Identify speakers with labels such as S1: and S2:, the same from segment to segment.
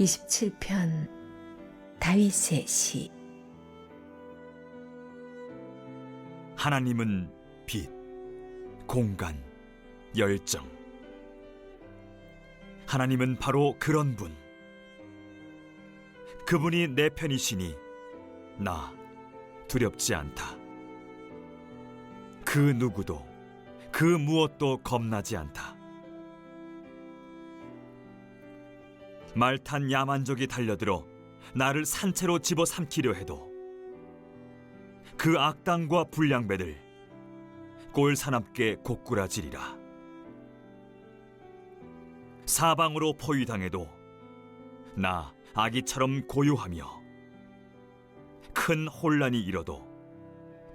S1: 27편 다윗의 시.
S2: 하나님은 빛, 공간, 열정. 하나님은 바로 그런 분. 그분이 내 편이시니 나 두렵지 않다. 그 누구도 그 무엇도 겁나지 않다. 말탄 야만족이 달려들어 나를 산채로 집어삼키려 해도 그 악당과 불량배들 꼴 사납게 고꾸라지리라. 사방으로 포위당해도 나 아기처럼 고요하며 큰 혼란이 일어도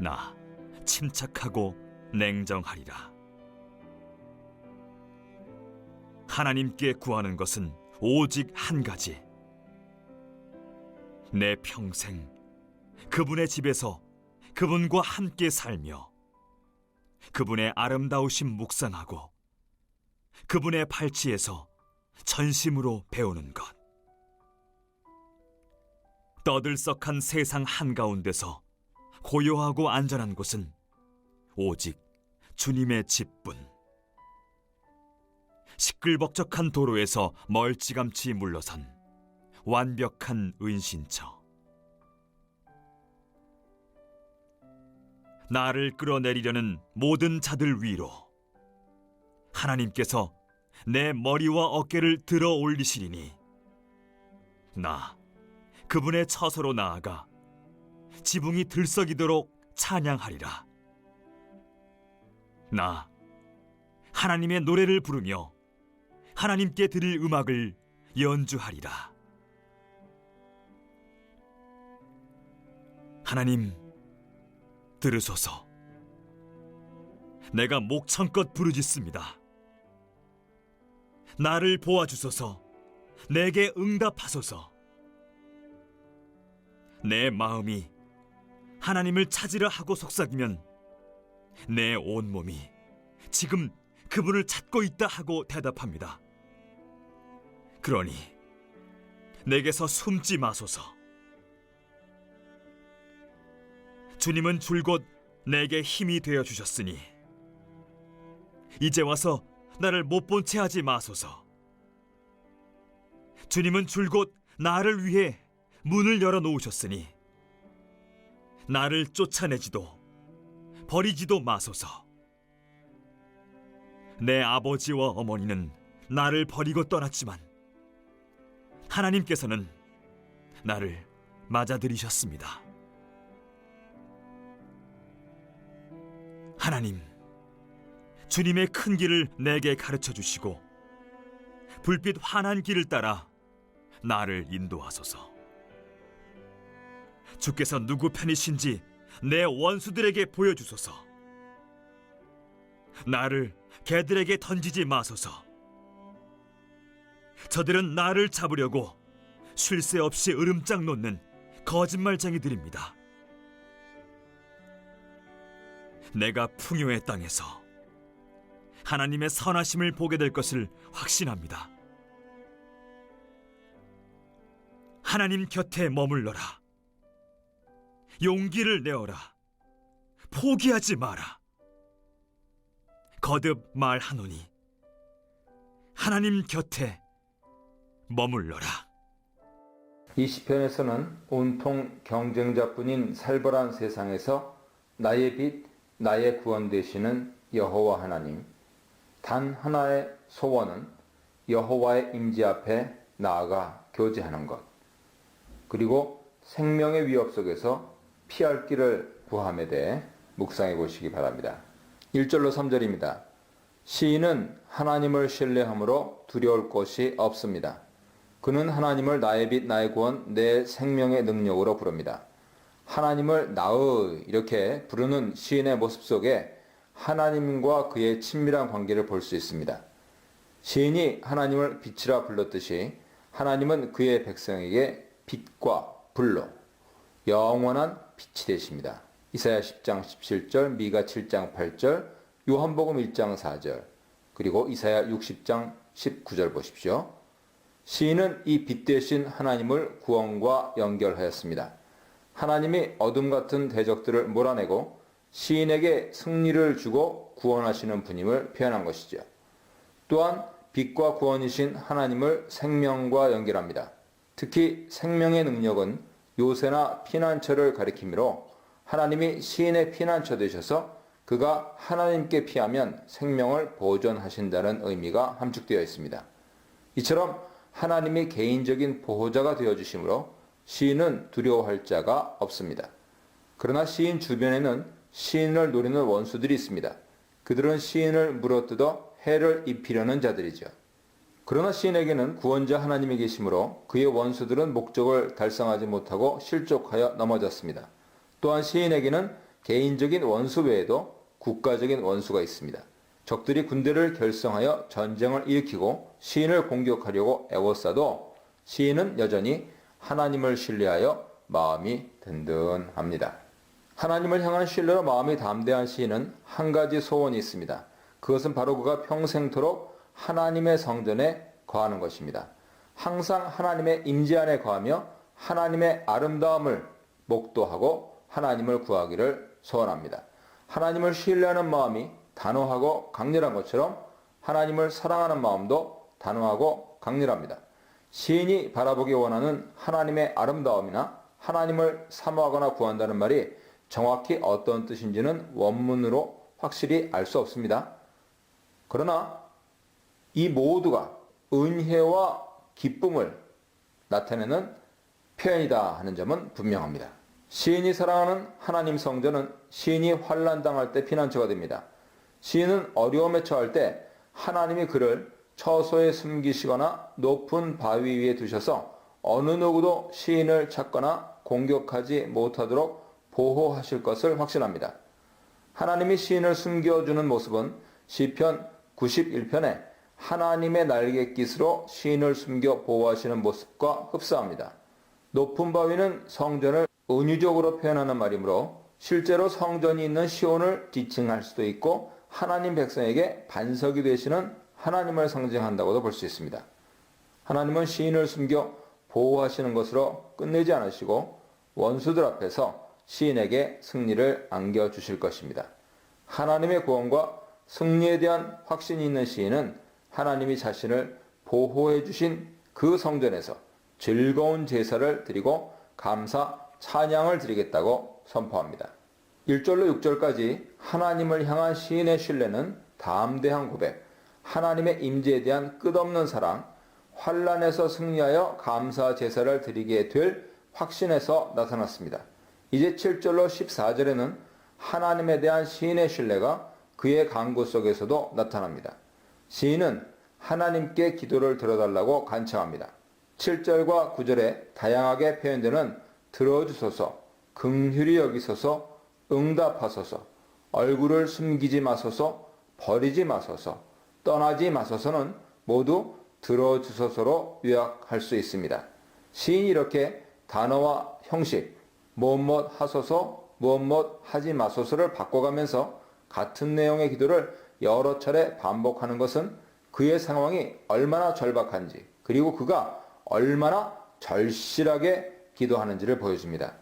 S2: 나 침착하고 냉정하리라. 하나님께 구하는 것은 오직 한 가지. 내 평생 그분의 집에서 그분과 함께 살며 그분의 아름다우심 묵상하고 그분의 발치에서 전심으로 배우는 것. 떠들썩한 세상 한가운데서 고요하고 안전한 곳은 오직 주님의 집뿐. 시끌벅적한 도로에서 멀찌감치 물러선 완벽한 은신처. 나를 끌어내리려는 모든 자들 위로 하나님께서 내 머리와 어깨를 들어 올리시리니 나 그분의 처소로 나아가 지붕이 들썩이도록 찬양하리라. 나 하나님의 노래를 부르며 하나님께 드릴 음악을 연주하리라. 하나님, 들으소서. 내가 목청껏 부르짖습니다. 나를 보아주소서. 내게 응답하소서. 내 마음이 하나님을 찾으려 하고 속삭이면 내 온몸이 지금 그분을 찾고 있다 하고 대답합니다. 그러니 내게서 숨지 마소서. 주님은 줄곧 내게 힘이 되어 주셨으니 이제 와서 나를 못 본 채 하지 마소서. 주님은 줄곧 나를 위해 문을 열어 놓으셨으니 나를 쫓아내지도 버리지도 마소서. 내 아버지와 어머니는 나를 버리고 떠났지만 하나님께서는 나를 맞아들이셨습니다. 하나님, 주님의 큰 길을 내게 가르쳐 주시고 불빛 환한 길을 따라 나를 인도하소서. 주께서 누구 편이신지 내 원수들에게 보여주소서. 나를 개들에게 던지지 마소서. 저들은 나를 잡으려고 쉴 새 없이 으름장 놓는 거짓말쟁이들입니다. 내가 풍요의 땅에서 하나님의 선하심을 보게 될 것을 확신합니다. 하나님 곁에 머물러라. 용기를 내어라. 포기하지 마라. 거듭 말하노니 하나님 곁에 머물러라.
S3: 이 시편에서는 온통 경쟁자뿐인 살벌한 세상에서 나의 빛, 나의 구원 되시는 여호와 하나님, 단 하나의 소원은 여호와의 임재 앞에 나아가 교제하는 것, 그리고 생명의 위협 속에서 피할 길을 구함에 대해 묵상해 보시기 바랍니다. 1절로 3절입니다. 시인은 하나님을 신뢰함으로 두려울 것이 없습니다. 그는 하나님을 나의 빛, 나의 구원, 내 생명의 능력으로 부릅니다. 하나님을 나의 이렇게 부르는 시인의 모습 속에 하나님과 그의 친밀한 관계를 볼 수 있습니다. 시인이 하나님을 빛이라 불렀듯이 하나님은 그의 백성에게 빛과 불로 영원한 빛이 되십니다. 이사야 10장 17절, 미가 7장 8절, 요한복음 1장 4절, 그리고 이사야 60장 19절 보십시오. 시인은 이 빛 대신 하나님을 구원과 연결하였습니다. 하나님이 어둠 같은 대적들을 몰아내고 시인에게 승리를 주고 구원하시는 분임을 표현한 것이죠. 또한 빛과 구원이신 하나님을 생명과 연결합니다. 특히 생명의 능력은 요새나 피난처를 가리키므로 하나님이 시인의 피난처 되셔서 그가 하나님께 피하면 생명을 보존하신다는 의미가 함축되어 있습니다. 이처럼 하나님이 개인적인 보호자가 되어주심으로 시인은 두려워할 자가 없습니다. 그러나 시인 주변에는 시인을 노리는 원수들이 있습니다. 그들은 시인을 물어뜯어 해를 입히려는 자들이죠. 그러나 시인에게는 구원자 하나님이 계시므로 그의 원수들은 목적을 달성하지 못하고 실족하여 넘어졌습니다. 또한 시인에게는 개인적인 원수 외에도 국가적인 원수가 있습니다. 적들이 군대를 결성하여 전쟁을 일으키고 시인을 공격하려고 애워싸도 시인은 여전히 하나님을 신뢰하여 마음이 든든합니다. 하나님을 향한 신뢰로 마음이 담대한 시인은 한 가지 소원이 있습니다. 그것은 바로 그가 평생토록 하나님의 성전에 거하는 것입니다. 항상 하나님의 임재 안에 거하며 하나님의 아름다움을 목도하고 하나님을 구하기를 소원합니다. 하나님을 신뢰하는 마음이 단호하고 강렬한 것처럼 하나님을 사랑하는 마음도 단호하고 강렬합니다. 시인이 바라보기 원하는 하나님의 아름다움이나 하나님을 사모하거나 구한다는 말이 정확히 어떤 뜻인지는 원문으로 확실히 알 수 없습니다. 그러나 이 모두가 은혜와 기쁨을 나타내는 표현이다 하는 점은 분명합니다. 시인이 사랑하는 하나님 성전은 시인이 환난당할 때 피난처가 됩니다. 시인은 어려움에 처할 때 하나님이 그를 처소에 숨기시거나 높은 바위 위에 두셔서 어느 누구도 시인을 찾거나 공격하지 못하도록 보호하실 것을 확신합니다. 하나님이 시인을 숨겨주는 모습은 시편 91편에 하나님의 날갯깃으로 시인을 숨겨 보호하시는 모습과 흡사합니다. 높은 바위는 성전을 은유적으로 표현하는 말이므로 실제로 성전이 있는 시온을 지칭할 수도 있고 하나님 백성에게 반석이 되시는 하나님을 상징한다고도 볼 수 있습니다. 하나님은 시인을 숨겨 보호하시는 것으로 끝내지 않으시고 원수들 앞에서 시인에게 승리를 안겨주실 것입니다. 하나님의 구원과 승리에 대한 확신이 있는 시인은 하나님이 자신을 보호해 주신 그 성전에서 즐거운 제사를 드리고 감사, 찬양을 드리겠다고 선포합니다. 1절로 6절까지 하나님을 향한 시인의 신뢰는 담대한 고백, 하나님의 임재에 대한 끝없는 사랑, 환난에서 승리하여 감사 제사를 드리게 될 확신에서 나타났습니다. 이제 7절로 14절에는 하나님에 대한 시인의 신뢰가 그의 간구 속에서도 나타납니다. 시인은 하나님께 기도를 들어달라고 간청합니다. 7절과 9절에 다양하게 표현되는 들어주소서, 긍휼히 여기소서, 응답하소서, 얼굴을 숨기지 마소서, 버리지 마소서, 떠나지 마소서는 모두 들어주소서로 요약할 수 있습니다. 시인이 이렇게 단어와 형식, 무엇 하소서, 무엇 하지 마소서를 바꿔가면서 같은 내용의 기도를 여러 차례 반복하는 것은 그의 상황이 얼마나 절박한지, 그리고 그가 얼마나 절실하게 기도하는지를 보여줍니다.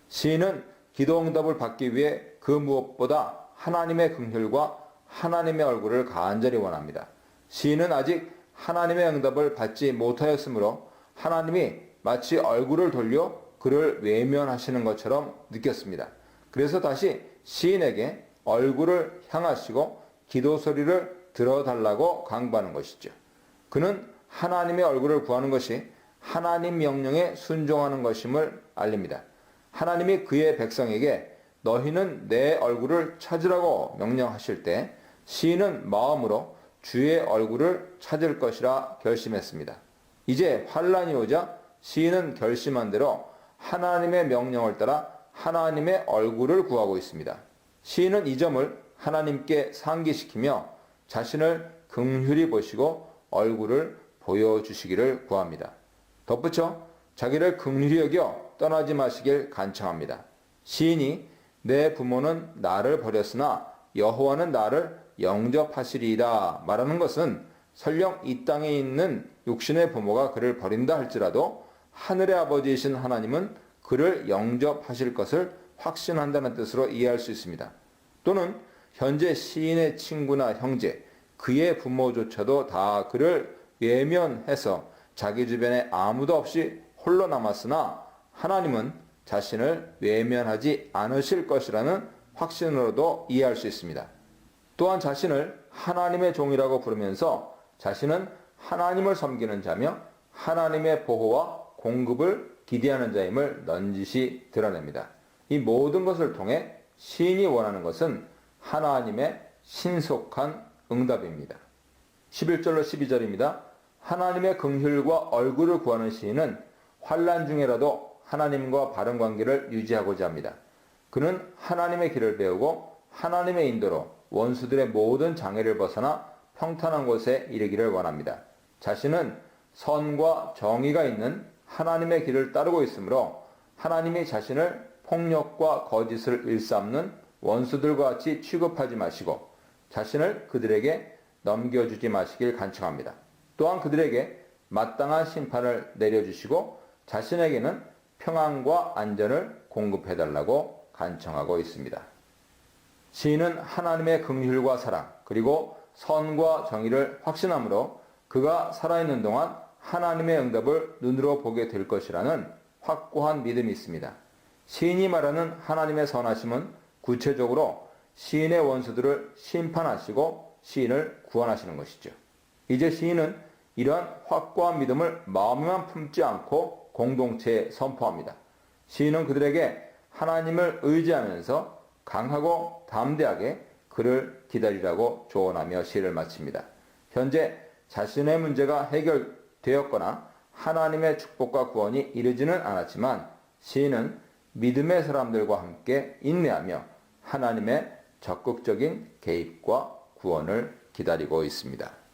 S3: 시인은 기도 응답을 받기 위해 그 무엇보다 하나님의 긍휼과 하나님의 얼굴을 간절히 원합니다. 시인은 아직 하나님의 응답을 받지 못하였으므로 하나님이 마치 얼굴을 돌려 그를 외면하시는 것처럼 느꼈습니다. 그래서 다시 시인에게 얼굴을 향하시고 기도 소리를 들어달라고 강구하는 것이죠. 그는 하나님의 얼굴을 구하는 것이 하나님 명령에 순종하는 것임을 알립니다. 하나님이 그의 백성에게 너희는 내 얼굴을 찾으라고 명령하실 때 시인은 마음으로 주의 얼굴을 찾을 것이라 결심했습니다. 이제 환난이 오자 시인은 결심한 대로 하나님의 명령을 따라 하나님의 얼굴을 구하고 있습니다. 시인은 이 점을 하나님께 상기시키며 자신을 긍휼히 보시고 얼굴을 보여주시기를 구합니다. 덧붙여 자기를 긍휼히 여겨 떠나지 마시길 간청합니다. 시인이 내 부모는 나를 버렸으나 여호와는 나를 영접하시리이다 말하는 것은 설령 이 땅에 있는 육신의 부모가 그를 버린다 할지라도 하늘의 아버지이신 하나님은 그를 영접하실 것을 확신한다는 뜻으로 이해할 수 있습니다. 또는 현재 시인의 친구나 형제, 그의 부모조차도 다 그를 외면해서 자기 주변에 아무도 없이 홀로 남았으나 하나님은 자신을 외면하지 않으실 것이라는 확신으로도 이해할 수 있습니다. 또한 자신을 하나님의 종이라고 부르면서 자신은 하나님을 섬기는 자며 하나님의 보호와 공급을 기대하는 자임을 넌지시 드러냅니다. 이 모든 것을 통해 시인이 원하는 것은 하나님의 신속한 응답입니다. 11절로 12절입니다. 하나님의 긍휼과 얼굴을 구하는 시인은 환난 중에라도 하나님과 바른 관계를 유지하고자 합니다. 그는 하나님의 길을 배우고 하나님의 인도로 원수들의 모든 장애를 벗어나 평탄한 곳에 이르기를 원합니다. 자신은 선과 정의가 있는 하나님의 길을 따르고 있으므로 하나님이 자신을 폭력과 거짓을 일삼는 원수들과 같이 취급하지 마시고 자신을 그들에게 넘겨주지 마시길 간청합니다. 또한 그들에게 마땅한 심판을 내려주시고 자신에게는 평안과 안전을 공급해달라고 간청하고 있습니다. 시인은 하나님의 긍휼과 사랑 그리고 선과 정의를 확신함으로 그가 살아있는 동안 하나님의 응답을 눈으로 보게 될 것이라는 확고한 믿음이 있습니다. 시인이 말하는 하나님의 선하심은 구체적으로 시인의 원수들을 심판하시고 시인을 구원하시는 것이죠. 이제 시인은 이러한 확고한 믿음을 마음에만 품지 않고 공동체에 선포합니다. 시인은 그들에게 하나님을 의지하면서 강하고 담대하게 그를 기다리라고 조언하며 시를 마칩니다. 현재 자신의 문제가 해결되었거나 하나님의 축복과 구원이 이르지는 않았지만 시인은 믿음의 사람들과 함께 인내하며 하나님의 적극적인 개입과 구원을 기다리고 있습니다.